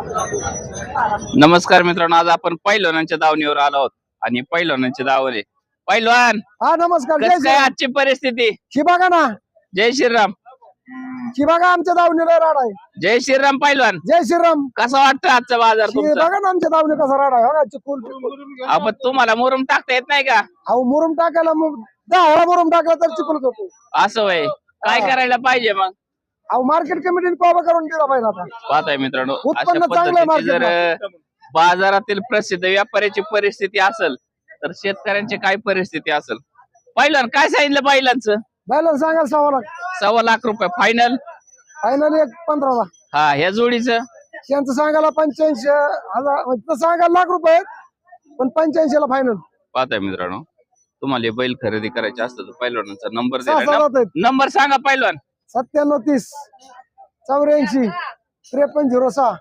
नमस्कार मित्रांनो, आज आपण पैलवानांच्या दावणीवर आलो आहोत आणि पैलवानांचे दावले पैलवान. हा नमस्कार. कसं काय आजची परिस्थिती? ही बघा ना, जय श्रीराम. ही बघा आमच्या दावणीला राड आहे. जय श्रीराम पैलवान. जय श्रीराम. कसा वाटतं आजचा बाजार ही तुमचा? बघा ना आमच्या दावणी कसा राड आहे. बघा चिकुल. आपण तुम्हाला मुरुम टाकता येत नाही का? अहो मुरुम टाकायला मग 10 वेळा मुरुम टाकला तर चिकुल होतो. असं वय काय करायला पाहिजे मग? अहो मार्केट कमिटीने कोबा करून दिला पाहिजे आता. पाहताय मित्रांनो, अशा उत्पन्न चांगलं आहे पद्धतीची जर मार्केटला. बाजारातील प्रसिद्ध व्यापाऱ्याची परिस्थिती असेल तर शेतकऱ्यांची काय परिस्थिती असेल? पैलवान काय सांगितलं बैलांचं? बैलाला सांगायला 6 लाख. 1.25 लाख फायनल. फायनल 15 लाख. हा, ह्या जोडीचं त्यांचं सांगायला 85,000 म्हणजे सांगायला लाख रुपये पण 85 ला फायनल. पाहताय मित्रांनो, तुम्हाला हे बैल खरेदी करायचे असतं तर पैलवानाचा नंबर 6 दिला. जात आहेत. नंबर सांगा पैलवान. 97 30 84 5306.